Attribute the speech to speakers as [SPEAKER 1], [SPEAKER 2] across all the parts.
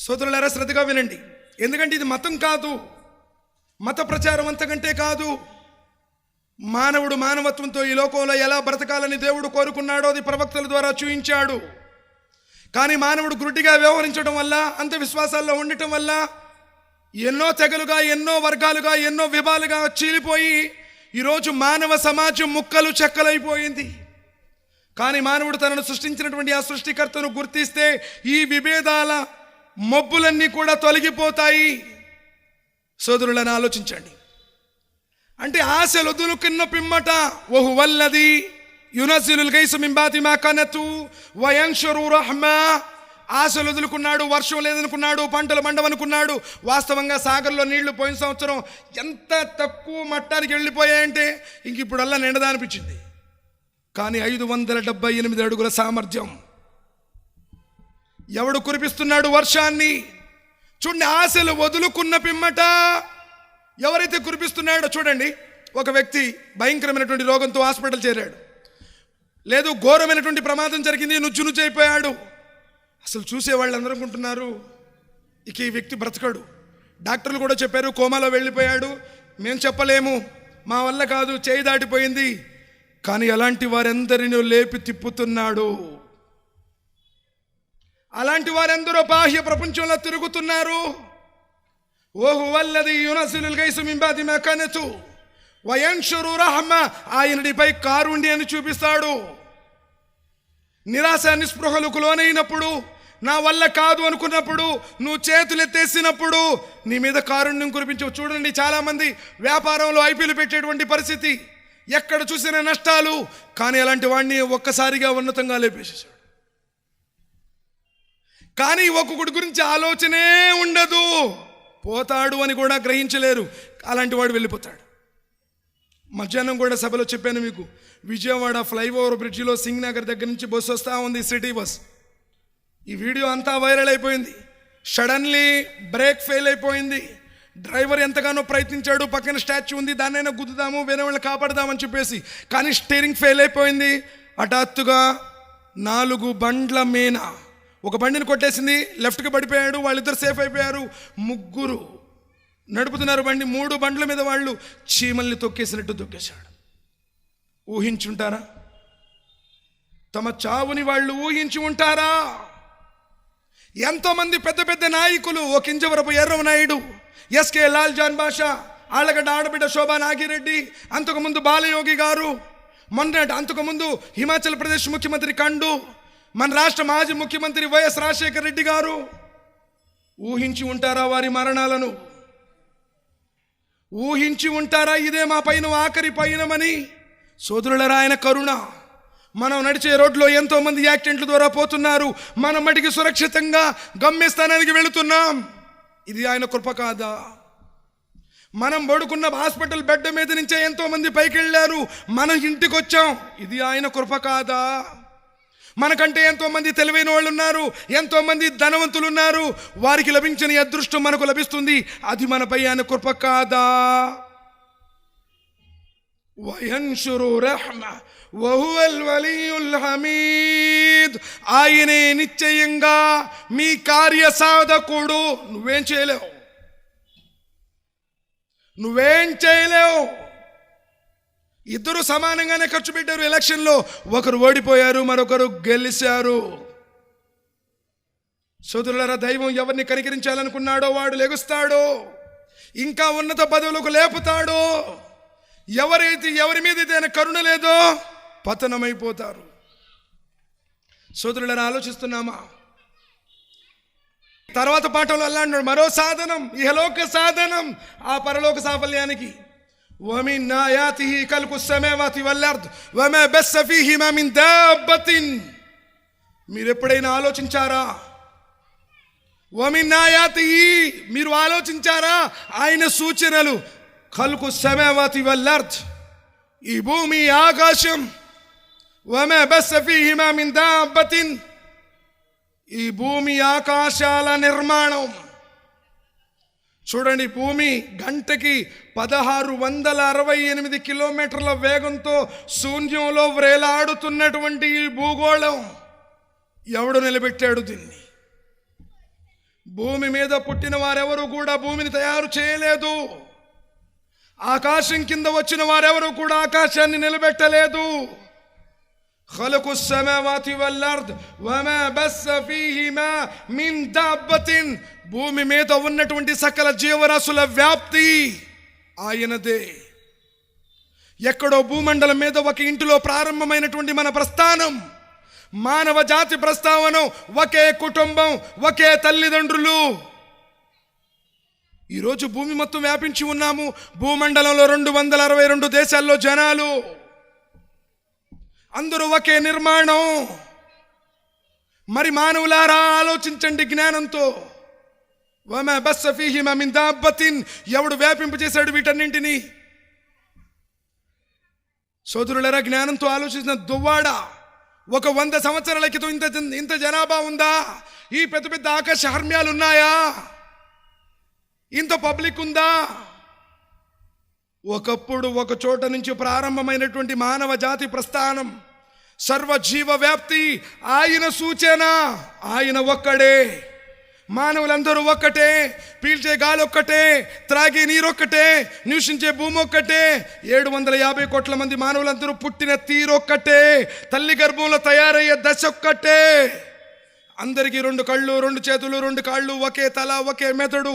[SPEAKER 1] సోదరులారా, శ్రద్ధగా వినండి. ఎందుకంటే ఇది మతం కాదు, మత ప్రచారం అంతకంటే కాదు. మానవుడు మానవత్వంతో ఈ లోకంలో ఎలా బ్రతకాలని దేవుడు కోరుకున్నాడో అది ప్రవక్తల ద్వారా చూయించాడు. కానీ మానవుడు గుడ్డిగా వ్యవహరించడం వల్ల, అంత విశ్వాసాల్లో ఉండటం వల్ల ఎన్నో తెగలుగా, ఎన్నో వర్గాలుగా, ఎన్నో విభాలుగా చీలిపోయి ఈరోజు మానవ సమాజం ముక్కలు చెక్కలైపోయింది. కానీ మానవుడు తనను సృష్టించినటువంటి ఆ సృష్టికర్తను గుర్తిస్తే ఈ విభేదాల మబ్బులన్నీ కూడా తొలగిపోతాయి. సోదరులను ఆలోచించండి. అంటే ఆశలు వదులుకున్న పిమ్మట వహువల్లది యునజిలుల్ గైస మిన్ బాది మా కనతు వయంషరు రహ్మా. ఆశలు వదులుకున్నాడు, వర్షం లేదనుకున్నాడు, పంటలు మండవనుకున్నాడు. వాస్తవంగా సాగర్లో నీళ్లు పోయిన సంవత్సరం ఎంత తక్కువ మట్టానికి వెళ్ళిపోయాయంటే ఇంక ఇప్పుడల్లా నిండదా అనిపించింది. కానీ 578 అడుగుల సామర్థ్యం. ఎవడు కురిపిస్తున్నాడు వర్షాన్ని? చూడండి, ఆశలు వదులుకున్న పిమ్మట ఎవరైతే కురిపిస్తున్నాడో చూడండి. ఒక వ్యక్తి భయంకరమైనటువంటి రోగంతో హాస్పిటల్ చేరాడు, లేదు ఘోరమైనటువంటి ప్రమాదం జరిగింది, నుజ్జు అయిపోయాడు. అసలు చూసేవాళ్ళు అందరూ అనుకుంటున్నారు ఇక ఈ వ్యక్తి బ్రతకడు. డాక్టర్లు కూడా చెప్పారు కోమాలో వెళ్ళిపోయాడు, మేము చెప్పలేము, మా వల్ల కాదు, చేయి దాటిపోయింది. కానీ అలాంటి వారందరినీ లేపి తిప్పుతున్నాడు. అలాంటి వారందరూ బాహ్య ప్రపంచంలో తిరుగుతున్నారు. వహువల్లది యునజిలుల్ గైస మిన్ బాది మా కనతు వయంషరు రహ్మా. ఆయనపై కారుణ్యాన్ని చూపిస్తాడు. నిరాశ నిస్పృహలకు లోనైనప్పుడు, నా వల్ల కాదు అనుకున్నప్పుడు, నువ్వు చేతులెత్తేసినప్పుడు నీ మీద కారుణ్యం కురిపించవు. చూడండి, చాలామంది వ్యాపారంలో ఐపీలు పెట్టేటువంటి పరిస్థితి, ఎక్కడ చూసిన నష్టాలు. కానీ అలాంటి వాడిని ఒక్కసారిగా ఉన్నతంగా లేపేసేసాడు. కానీ ఒక్కొక్కటి గురించి ఆలోచనే ఉండదు, పోతాడు అని కూడా గ్రహించలేరు. అలాంటి వాడు వెళ్ళిపోతాడు. మధ్యాహ్నం కూడా సభలో చెప్పాను మీకు, విజయవాడ ఫ్లైఓవర్ బ్రిడ్జిలో సింగ్ నగర్ దగ్గర నుంచి బస్సు వస్తూ ఉంది, సిటీ బస్. ఈ వీడియో అంతా వైరల్ అయిపోయింది. సడన్లీ బ్రేక్ ఫెయిల్ అయిపోయింది. డ్రైవర్ ఎంతగానో ప్రయత్నించాడు, పక్కన స్టాచ్యూ ఉంది, దాన్నైనా గుద్దుదాము, వేరే వాళ్ళని కాపాడదామని చెప్పేసి. కానీ స్టీరింగ్ ఫెయిల్ అయిపోయింది. హఠాత్తుగా 4 బండ్ల మీన ఒక బండిని కొట్టేసింది, లెఫ్ట్కి పడిపోయాడు. వాళ్ళిద్దరు సేఫ్ అయిపోయారు. 3 నడుపుతున్నారు బండి. 3 బండ్ల మీద వాళ్ళు చీమల్ని తొక్కేసినట్టు తొక్కేశాడు. ఊహించుంటారా? తమ చావుని వాళ్ళు ఊహించి ఉంటారా? ఎంతోమంది పెద్ద పెద్ద నాయకులు, ఓ కింజవరపు ఎర్రవనాయుడు, ఎస్కే లాల్ జాన్ బాషా, ఆళ్ళగడ్డ ఆడబిడ్డ శోభా నాగిరెడ్డి, అంతకుముందు బాలయోగి గారు, అంతకుముందు హిమాచల్ ప్రదేశ్ ముఖ్యమంత్రి కండు, మన రాష్ట్ర మాజీ ముఖ్యమంత్రి వైఎస్ రాజశేఖర రెడ్డి గారు. ఊహించి ఉంటారా వారి మరణాలను? ఊహించి ఉంటారా ఇదే మా పైన ఆఖరి పయనమని? సోదరులరా, ఆయన కరుణ. మనం నడిచే రోడ్లో ఎంతో మంది యాక్సిడెంట్ల ద్వారా పోతున్నారు, మనం మటుకి సురక్షితంగా గమ్యస్థానానికి వెళుతున్నాం. ఇది ఆయన కృప కాదా? మనం పడుకున్న హాస్పిటల్ బెడ్ మీద నుంచే ఎంతో మంది పైకి వెళ్ళారు, మనం ఇంటికి వచ్చాం. ఇది ఆయన కృప కాదా? మనకంటే ఎంతో మంది తెలివైన వాళ్ళు ఉన్నారు, ఎంతో మంది ధనవంతులు ఉన్నారు, వారికి లభించిన అదృష్టం మనకు లభిస్తుంది. అది మనపై ఆయన కృప కాదా? వయన్షురు రహ్మా వహువల్ వలియుల్ హమీద్. ఆయనే నిశ్చయంగా మీ కార్య సాధకుడు. నువ్వేం చేయలేవు. ఇద్దరు సమానంగానే ఖర్చు పెట్టారు ఎలక్షన్లో. ఒకరు ఓడిపోయారు, మరొకరు గెలిచారు. సోదరులారా, దైవం ఎవరిని కనికరించాలనుకున్నాడో వాడు లెగుస్తాడు, ఇంకా ఉన్నత పదవులకు లేపుతాడు. ఎవరి మీద ఆయన కరుణ లేదో పతనమైపోతారు. సోదరులారా, ఆలోచిస్తున్నామా? తర్వాత పాఠంలో అలా అన్నాడు, మరో సాధనం, ఇహలోక సాధనం ఆ పరలోక సాఫల్యానికి. ومن آياته خلق السماوات والأرض وما بث فيهما من دابة. మీరు ఎప్పుడైనా ఆలోచించారా? ومن آياته, మీరు ఆలోచించారా ఆయన సూచనలు? خلق السماوات والأرض, ఈ భూమి ఆకాశం, وما بث فيهما من دابة, ఈ భూమి ఆకాశాల నిర్మాణం. చూడండి, భూమి గంటకి 1668 కిలోమీటర్ల వేగంతో శూన్యంలో వ్రేలాడుతున్నటువంటి ఈ భూగోళం ఎవడు నిలబెట్టాడు? దీన్ని భూమి మీద పుట్టిన వారెవరూ కూడా భూమిని తయారు చేయలేదు. ఆకాశం కింద వచ్చిన వారెవరూ కూడా ఆకాశాన్ని నిలబెట్టలేదు. ఖలఖు స్సమావాతి వల్ అర్ద్ వమా బస్స ఫీహిమా మిన్ దాబ్బతిన్. భూమి మీద ఉన్నటువంటి సకల జీవరాశుల వ్యాప్తి ఆయనదే. ఎక్కడో భూమండలం మీద ఒక ఇంటిలో ప్రారంభమైనటువంటి మన ప్రస్థానం, మానవ జాతి ప్రస్తావన, ఒకే కుటుంబం, ఒకే తల్లిదండ్రులు. ఈరోజు భూమి మొత్తం వ్యాపించి ఉన్నాము. భూమండలంలో 262 దేశాల్లో జనాలు, అందరూ ఒకే నిర్మాణం. మరి మానవులారా ఆలోచించండి జ్ఞానంతో. వమా బస్స ఫీహిమా మిన్ దాబ్బతిన్. ఎవడు వ్యాపింపు చేశాడు వీటన్నింటినీ? సోదరులరా, జ్ఞానంతో ఆలోచించిన దువ్వాడ ఒక 100 సంవత్సరాల క్రితం ఇంత జనాభా ఉందా? ఈ పెద్ద పెద్ద ఆకాశ హర్మ్యాలు ఉన్నాయా? ఇంత పబ్లిక్ ఉందా? ఒకప్పుడు ఒక చోట నుంచి ప్రారంభమైనటువంటి మానవ జాతి ప్రస్థానం, సర్వజీవ వ్యాప్తి ఆయన సూచన. ఆయన ఒక్కడే. మానవులందరూ ఒక్కటే. పీల్చే గాలి ఒక్కటే, త్రాగే నీరు ఒక్కటే, నివసించే భూమి ఒక్కటే. 750 కోట్ల మంది మానవులందరూ పుట్టిన తీరొక్కటే. తల్లి గర్భంలో తయారయ్యే దశ ఒక్కటే. అందరికీ 2 కళ్ళు, 2 చేతులు, 2 కాళ్ళు, ఒకే తల, ఒకే మెదడు.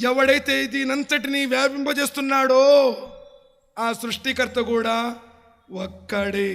[SPEAKER 1] ఎవడైతే దీనంతటినీ వ్యాపింపజేస్తున్నాడో ఆ సృష్టికర్త కూడా ఒక్కడే.